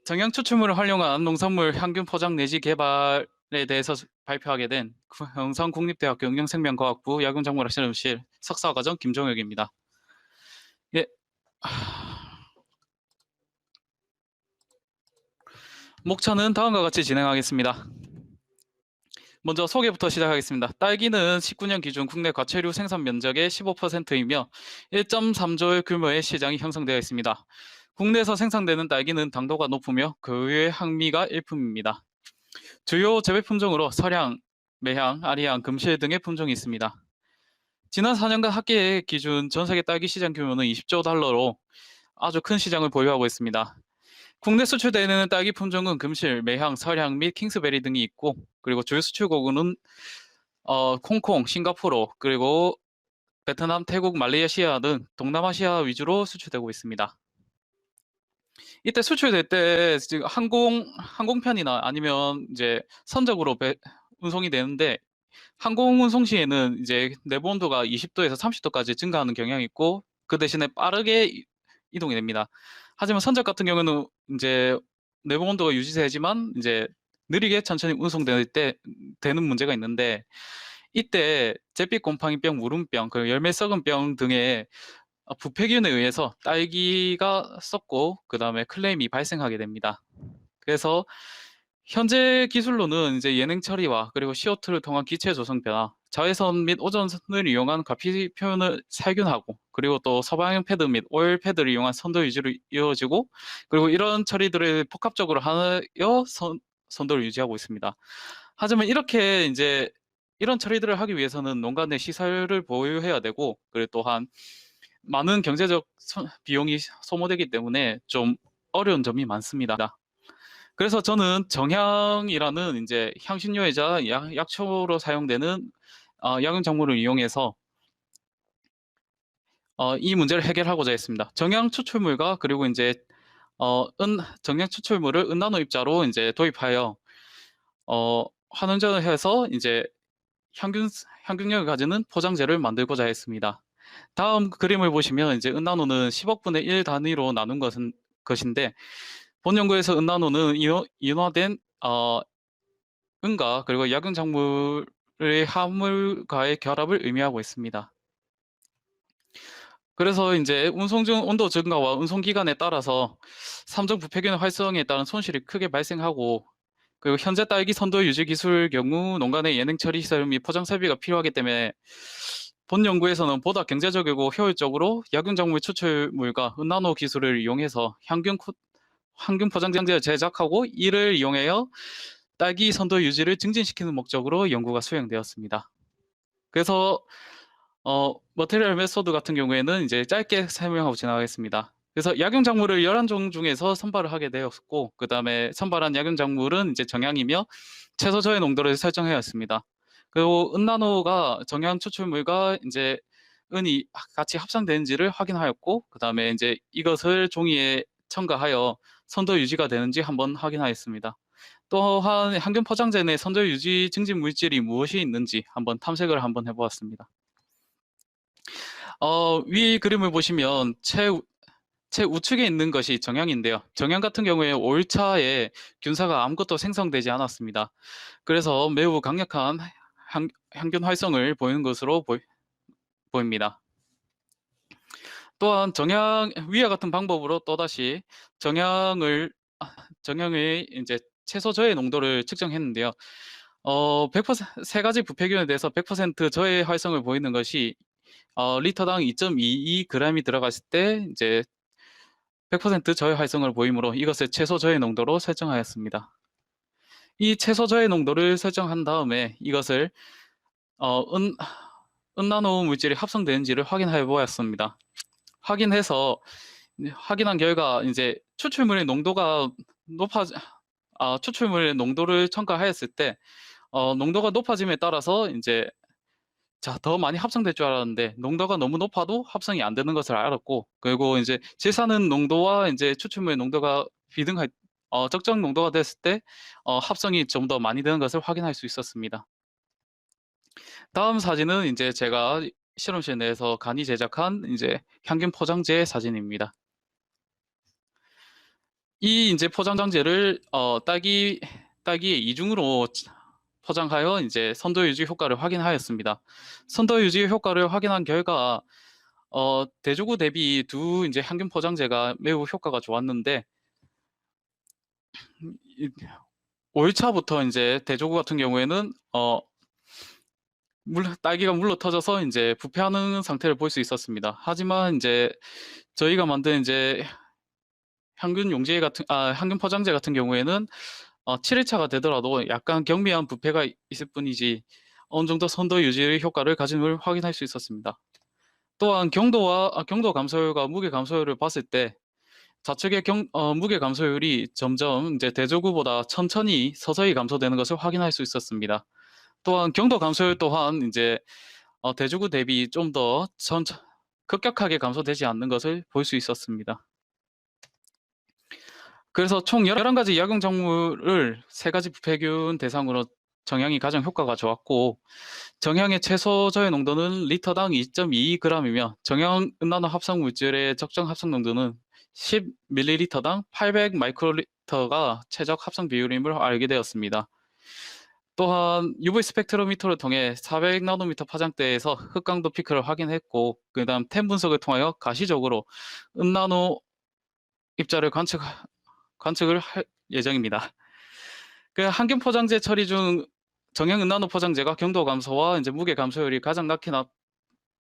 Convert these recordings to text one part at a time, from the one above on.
정량 추출물을 활용한 농산물 향균 포장 내지 개발에 대해서 발표하게 된 경상국립대학교 응용생명과학부 약용작물학 실험실 석사과정 김종혁입니다. 예. 목차는 다음과 같이 진행하겠습니다. 먼저 소개부터 시작하겠습니다. 딸기는 19년 기준 국내 과체류 생산 면적의 15%이며 1.3조의 규모의 시장이 형성되어 있습니다. 국내에서 생산되는 딸기는 당도가 높으며 그 외의 항미가 일품입니다. 주요 재배 품종으로 설향, 매향, 아리향, 금실 등의 품종이 있습니다. 지난 4년간 합계 기준 전 세계 딸기 시장 규모는 20조 달러로 아주 큰 시장을 보유하고 있습니다. 국내 수출되는 딸기 품종은 금실, 매향, 설향 및 킹스베리 등이 있고, 그리고 주요 수출국은 홍콩, 싱가포르, 그리고 베트남, 태국, 말레이시아 등 동남아시아 위주로 수출되고 있습니다. 이때 수출될 때 지금 항공편이나 아니면 이제 선적으로 운송이 되는데, 항공 운송 시에는 이제 내부 온도가 20도에서 30도까지 증가하는 경향이 있고, 그 대신에 빠르게 이동이 됩니다. 하지만 선적 같은 경우는 이제 내부 온도가 유지되지만 이제 느리게 천천히 운송될 때 되는 문제가 있는데, 이때 잿빛 곰팡이병, 무름병, 그리고 열매 썩은 병 등의 부패균에 의해서 딸기가 썩고 그 다음에 클레임이 발생하게 됩니다. 그래서 현재 기술로는 이제 예냉 처리와 그리고 CO2를 통한 기체 조성 변화, 자외선 및 오존을 이용한 과피 표현을 살균하고, 그리고 또 서방형 패드 및 오일 패드를 이용한 선도 유지로 이루어지고, 그리고 이런 처리들을 복합적으로 하여 선도를 유지하고 있습니다. 하지만 이렇게 이제 이런 처리들을 하기 위해서는 농가 내 시설을 보유해야 되고, 그리고 또한 많은 경제적 비용이 소모되기 때문에 좀 어려운 점이 많습니다. 그래서 저는 정향이라는 이제 향신료이자 약초로 사용되는 약용작물을 이용해서 이 문제를 해결하고자 했습니다. 정향 추출물과 그리고 이제 정향 추출물을 은나노 입자로 이제 도입하여 환원전을 해서 이제 향균력을 가지는 포장재를 만들고자 했습니다. 다음 그림을 보시면 이제 은나노는 10억분의 1 단위로 나눈 것인데, 본 연구에서 은나노는 인화된 은과 그리고 약용작물의 화물과의 결합을 의미하고 있습니다. 그래서 이제 운송 중 온도 증가와 운송 기간에 따라서 삼중 부패균 활성에 따른 손실이 크게 발생하고, 그리고 현재 딸기 선도 유지 기술 경우 농가 내 예냉 처리 시설 및 포장 설비가 필요하기 때문에 본 연구에서는 보다 경제적이고 효율적으로 약용작물 추출물과 은나노 기술을 이용해서 항균 포장재를 제작하고, 이를 이용하여 딸기 선도 유지를 증진시키는 목적으로 연구가 수행되었습니다. 그래서 머테리얼 메소드 같은 경우에는 이제 짧게 설명하고 지나가겠습니다. 그래서 약용작물을 11종 중에서 선발을 하게 되었고, 그 다음에 선발한 약용작물은 이제 정향이며 채소 저해 농도를 설정해야 했습니다. 그리고 은나노가 정향 추출물과 이제 은이 같이 합성되는지를 확인하였고, 그 다음에 이제 이것을 종이에 첨가하여 선도 유지가 되는지 한번 확인하였습니다. 또한 항균 포장재 내 선도 유지 증진 물질이 무엇이 있는지 한번 탐색을 한번 해보았습니다. 위 그림을 보시면 최우측에 있는 것이 정향인데요. 정향 같은 경우에 5일차에 균사가 아무것도 생성되지 않았습니다. 그래서 매우 강력한 향균 활성을 보이는 것으로 보입니다. 또한 위와 같은 방법으로 또다시 정향의 이제 채소 저해 농도를 측정했는데요. 100%세 가지 부패균에 대해서 100% 저해 활성을 보이는 것이 리터당 2.22g이 들어갔을 때 이제 100% 저해 활성을 보이므로 이것을 채소 저해 농도로 설정하였습니다. 이 채소 저해 농도를 설정한 다음에 이것을 은나노 물질이 합성되는지를 확인해 보았습니다. 확인한 결과 이제 추출물의 농도를 첨가하였을 때 농도가 높아짐에 따라서 이제 더 많이 합성될 줄 알았는데, 농도가 너무 높아도 합성이 안 되는 것을 알았고, 그리고 이제 질산은 농도와 이제 추출물의 농도가 적정 농도가 됐을 때 합성이 좀 더 많이 되는 것을 확인할 수 있었습니다. 다음 사진은 이제 제가 실험실 내에서 간이 제작한 이제 향균 포장재 사진입니다. 이 이제 포장재를 딸기의 이중으로 포장하여 이제 선도 유지 효과를 확인하였습니다. 선도 유지 효과를 확인한 결과 대조구 대비 두 이제 항균 포장재가 매우 효과가 좋았는데 5일차부터 이제 대조구 같은 경우에는 딸기가 물러 터져서 이제 부패하는 상태를 볼 수 있었습니다. 하지만 이제 저희가 만든 이제 항균 포장재 같은 경우에는 7일차가 되더라도 약간 경미한 부패가 있을 뿐이지 어느 정도 선도 유지 효과를 가짐을 확인할 수 있었습니다. 또한 경도 감소율과 무게 감소율을 봤을 때 좌측의 무게 감소율이 점점 이제 대조구보다 천천히 서서히 감소되는 것을 확인할 수 있었습니다. 또한 경도 감소율 또한 이제 대조구 대비 좀 더 급격하게 감소되지 않는 것을 볼 수 있었습니다. 그래서 총 11가지 약용 작물을 3가지 부패균 대상으로 정향이 가장 효과가 좋았고 정향의 최소 저해 농도는 리터당 2.22g이며 정향 은나노 합성 물질의 적정 합성 농도는 10ml당 800 마이크로리터가 최적 합성 비율임을 알게 되었습니다. 또한 UV 스펙트로미터를 통해 400나노미터 파장대에서 흑강도 피크를 확인했고 그 다음 템 분석을 통하여 가시적으로 은나노 입자를 관측을 할 예정입니다. 그 항균 포장재 처리 중 정형 은나노 포장재가 경도 감소와 이제 무게 감소율이 가장 낮게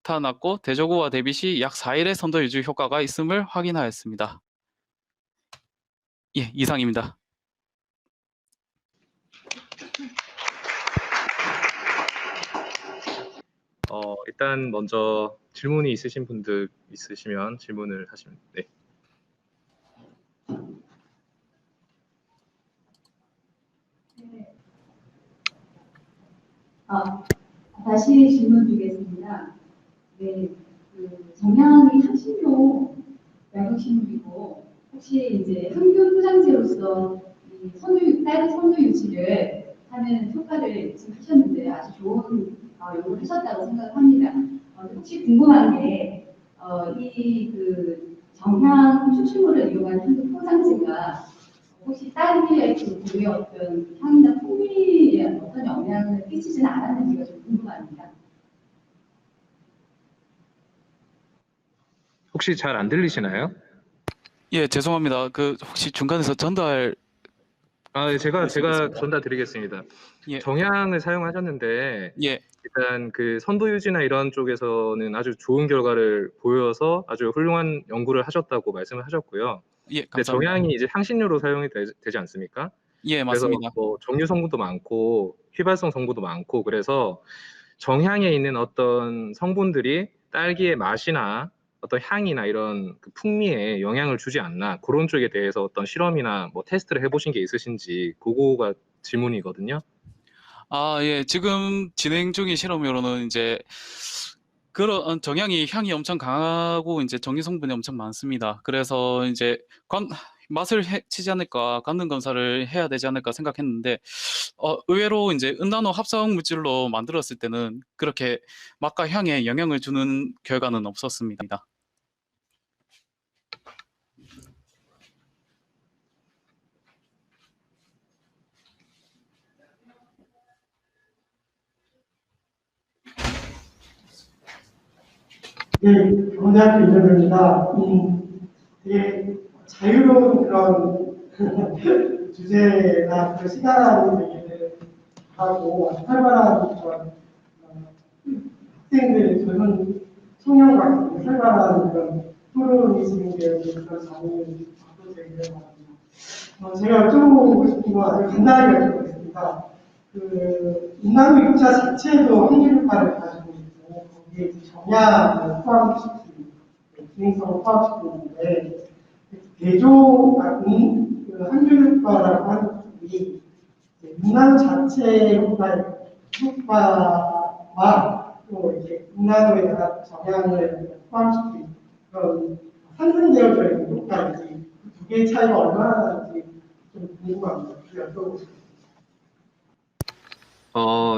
나타났고 대조구와 대비 시 약 4일의 선도 유지 효과가 있음을 확인하였습니다. 예, 이상입니다. 일단 먼저 질문이 있으신 분들 있으시면 질문을 하시면 네. 다시 질문 드리겠습니다. 네, 그 정향이 향신료 약육식물이고 혹시 이제 항균 포장재로서 이 딸기 선도 유지를 하는 효과를 지금 하셨는데 아주 좋은 연구를 하셨다고 생각을 합니다. 혹시 궁금한 게 이 그 정향 추출물을 이용한 항균 포장재가 혹시 딸기의 그 고유의 어떤 향이나 풍미에 어떤 영향을 끼치지는 않았는지가 좀 궁금합니다. 혹시 잘 안 들리시나요? 예, 죄송합니다. 그 혹시 중간에서 전달 제가 말씀드리겠습니다. 전달드리겠습니다. 예, 정향을 사용하셨는데 예, 일단 그 선도 유지나 이런 쪽에서는 아주 좋은 결과를 보여서 아주 훌륭한 연구를 하셨다고 말씀을 하셨고요. 예, 근데 감사합니다. 정향이 이제 향신료로 사용이 되지 않습니까? 예, 그래서 맞습니다. 뭐 정류 성분도 많고 휘발성 성분도 많고 그래서 정향에 있는 어떤 성분들이 딸기의 맛이나 어떤 향이나 이런 그 풍미에 영향을 주지 않나 그런 쪽에 대해서 어떤 실험이나 뭐 테스트를 해보신 게 있으신지 그거가 질문이거든요. 예, 지금 진행 중인 실험으로는 이제 그런 정향이 향이 엄청 강하고 이제 정유 성분이 엄청 많습니다. 그래서 이제 맛을 해치지 않을까, 관능 검사를 해야 되지 않을까 생각했는데 의외로 이제 은나노 합성 물질로 만들었을 때는 그렇게 맛과 향에 영향을 주는 결과는 없었습니다. 네, 경대학교 이정표입니다. 되게 자유로운 그런 주제나 그 시간을 얘기를 하고 활발한 그런 학생들, 젊은 청년과 활발한 그런 토론이 진행되는 그런 자리를 갖고 되기를 바랍니다. 제가 여쭤보고 싶은 거 아주 간단하게 여쭤보겠습니다. 그 인나노 입자 자체도 확률 효과를 가지고 있고 거기에 정약을 포함시키고 기능성을 포함시키고 있는데 대조 그 확률 효과라고 하는 것이 인나노 자체 효과와 또 이렇게 인나노에다가 정약을 포함시키는 그런 상승되어져 있는 효과인지 두 개의 차이가 얼마나 나는지 좀 궁금합니다. 여쭤보고 싶습니다.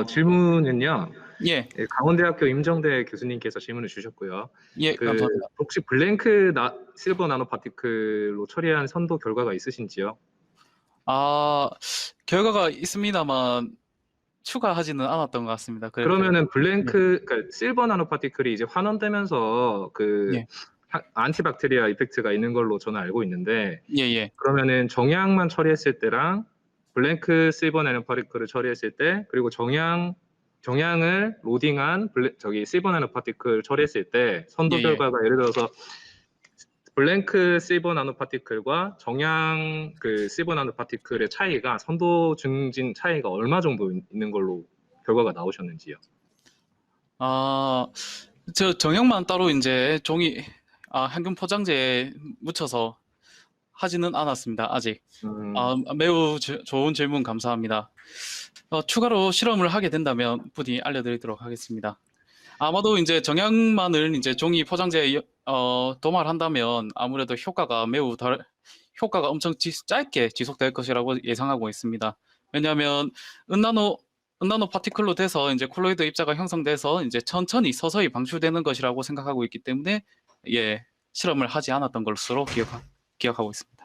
질문은요. 예, 예, 강원대학교 임정대 교수님께서 질문을 주셨고요. 예, 그 감사합니다. 혹시 실버 나노 파티클로 처리한 선도 결과가 있으신지요? 아, 결과가 있습니다만 추가하지는 않았던 것 같습니다. 그러면은 예, 그러니까 실버 나노 파티클이 이제 환원되면서 그 예, 안티박테리아 이펙트가 있는 걸로 저는 알고 있는데, 예, 예, 그러면은 정향만 처리했을 때랑 블랭크 실버 나노 파티클을 처리했을 때, 그리고 정향을 로딩한 실버 나노 파티클 처리했을 때 예, 선도 예. 결과가 예를 들어서 블랭크 실버 나노 파티클과 정향 그 실버 나노 파티클의 차이가, 선도 증진 차이가 얼마 정도 있는 걸로 결과가 나오셨는지요? 아, 저 정형만 따로 이제 항균 포장재에 묻혀서 하지는 않았습니다. 아직. 음, 매우 좋은 질문 감사합니다. 추가로 실험을 하게 된다면 부디 알려드리도록 하겠습니다. 아마도 이제 정형만을 이제 종이 포장재에 도말한다면 아무래도 효과가 엄청 짧게 지속될 것이라고 예상하고 있습니다. 왜냐하면 은나노 파티클로 돼서 이제 콜로이드 입자가 형성돼서 이제 천천히 서서히 방출되는 것이라고 생각하고 있기 때문에 예, 실험을 하지 않았던 것으로 기억하고 있습니다.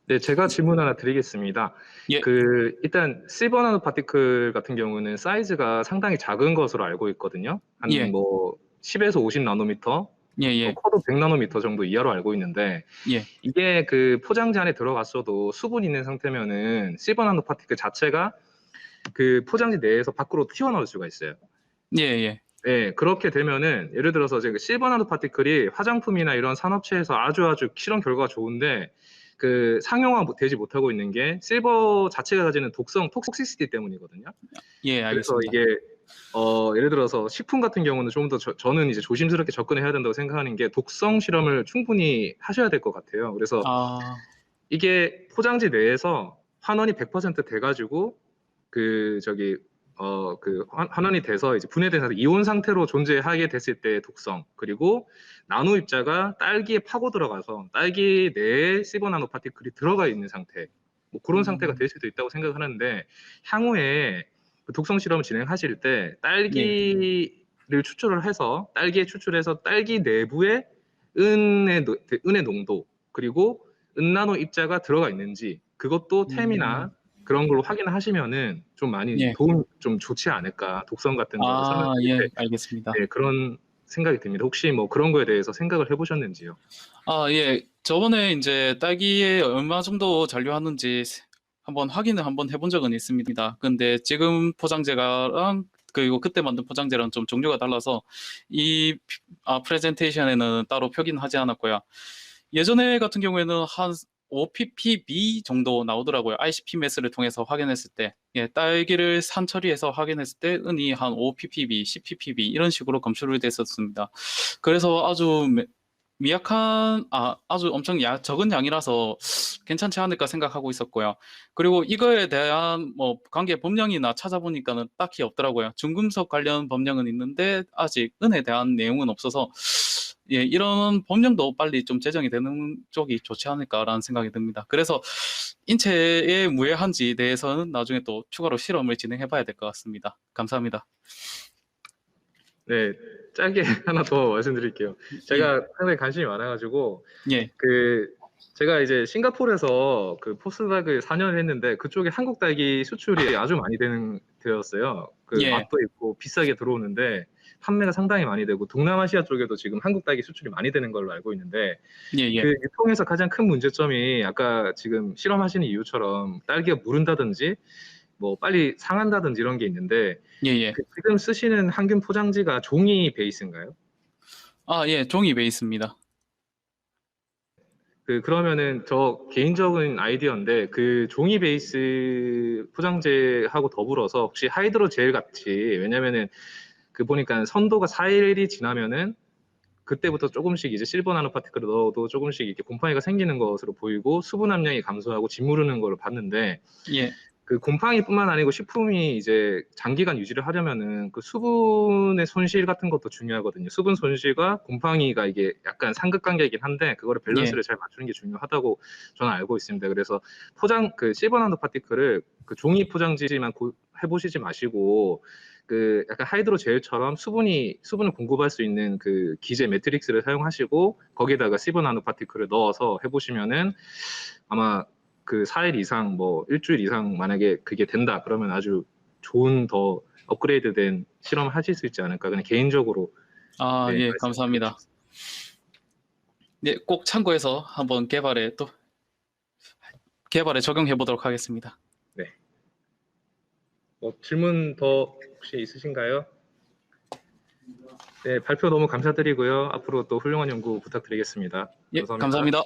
네, 제가 질문 하나 드리겠습니다. 예, 일단 실버 나노 파티클 같은 경우는 사이즈가 상당히 작은 것으로 알고 있거든요. 한 예, 뭐 10에서 50 나노미터, 예, 뭐 예, 커도 100 나노미터 정도 이하로 알고 있는데, 예, 이게 그 포장재 안에 들어갔어도 수분이 있는 상태면은 실버 나노 파티클 자체가 그 포장지 내에서 밖으로 튀어나올 수가 있어요. 예, 예, 네, 그렇게 되면은 예를 들어서 지금 실버 나노 파티클이 화장품이나 이런 산업체에서 아주 실험 결과가 좋은데, 그 상용화 되지 못하고 있는 게 실버 자체가 가지는 톡시시티 때문이거든요. 예, 그래서 알겠습니다. 이게 예를 들어서 식품 같은 경우는 좀 더 저는 이제 조심스럽게 접근해야 된다고 생각하는 게, 독성 실험을 충분히 하셔야 될 것 같아요. 그래서 아, 이게 포장지 내에서 환원이 100% 돼가지고 환원이 돼서 이제 분해돼서 이온 상태로 존재하게 됐을 때의 독성, 그리고 나노 입자가 딸기에 파고 들어가서 딸기 내에 실버 나노 파티클이 들어가 있는 상태, 뭐 그런 상태가 음, 될 수도 있다고 생각하는데, 향후에 그 독성 실험을 진행하실 때 예, 딸기를 추출을 해서 딸기에 추출해서 딸기 내부에 은의 농도, 그리고 은나노 입자가 들어가 있는지, 그것도 음, 템이나 그런 걸로 확인하시면은 좀 많이 예, 좀 좋지 않을까. 독성 같은 거를 설명드릴 때 예, 알겠습니다. 네, 그런 생각이 듭니다. 혹시 뭐 그런 거에 대해서 생각을 해보셨는지요? 예. 저번에 이제 딸기에 얼마 정도 잔류하는지 한번 해본 적은 있습니다. 근데 지금 포장재가랑 그리고 그때 만든 포장재랑 좀 종류가 달라서 프레젠테이션에는 따로 표기는 하지 않았고요. 예전에 같은 경우에는 한 5ppb 정도 나오더라고요. ICP 매스를 통해서 확인했을 때. 예, 딸기를 산처리해서 확인했을 때 은이 한 5ppb, 10ppb 이런 식으로 검출이 됐었습니다. 그래서 아주 엄청 적은 양이라서 괜찮지 않을까 생각하고 있었고요. 그리고 이거에 대한 뭐 관계 법령이나 찾아보니까는 딱히 없더라고요. 중금속 관련 법령은 있는데 아직 은에 대한 내용은 없어서 예, 이런 법령도 빨리 좀 제정이 되는 쪽이 좋지 않을까라는 생각이 듭니다. 그래서 인체에 무해한지 대해서는 나중에 또 추가로 실험을 진행해 봐야 될 것 같습니다. 감사합니다. 네, 짧게 하나 더 말씀드릴게요. 예, 제가 상당히 관심이 많아가지고 예, 그 제가 이제 싱가포르에서 그 포스닥을 4년을 했는데, 그쪽에 한국 딸기 수출이 아주 많이 되었어요. 그 예, 맛도 있고 비싸게 들어오는데 판매가 상당히 많이 되고, 동남아시아 쪽에도 지금 한국 딸기 수출이 많이 되는 걸로 알고 있는데, 예, 예, 그 유통에서 가장 큰 문제점이 아까 지금 실험하시는 이유처럼 딸기가 무른다든지 뭐 빨리 상한다든지 이런 게 있는데, 예, 예. 그 지금 쓰시는 항균 포장지가 종이 베이스인가요? 예, 종이 베이스입니다. 그러면은 저 개인적인 아이디어인데, 그 종이 베이스 포장재하고 더불어서 혹시 하이드로젤 같이, 왜냐면은 그 보니까 선도가 4일이 지나면은 그때부터 조금씩 이제 실버 나노 파티클을 넣어도 조금씩 이렇게 곰팡이가 생기는 것으로 보이고, 수분 함량이 감소하고 짓무르는 걸 봤는데, 예, 그 곰팡이뿐만 아니고 식품이 이제 장기간 유지를 하려면은 그 수분의 손실 같은 것도 중요하거든요. 수분 손실과 곰팡이가 이게 약간 상극관계이긴 한데, 그거를 예, 밸런스를 잘 맞추는 게 중요하다고 저는 알고 있습니다. 그래서 그 실버 나노 파티클을 그 종이 포장지만 해보시지 마시고, 그 약간 하이드로젤처럼 수분을 공급할 수 있는 그 기제 매트릭스를 사용하시고 거기에다가 시버 나노 파티클을 넣어서 해보시면은 아마 그 4일 이상 뭐 일주일 이상 만약에 그게 된다 그러면 아주 좋은 더 업그레이드된 실험을 하실 수 있지 않을까 그냥 개인적으로 아, 네, 예, 말씀드리고 감사합니다. 싶습니다. 네, 꼭 참고해서 한번 개발에 적용해 보도록 하겠습니다. 네. 뭐 질문 더 혹시 있으신가요? 네, 발표 너무 감사드리고요. 앞으로 또 훌륭한 연구 부탁드리겠습니다. 예, 감사합니다. 감사합니다.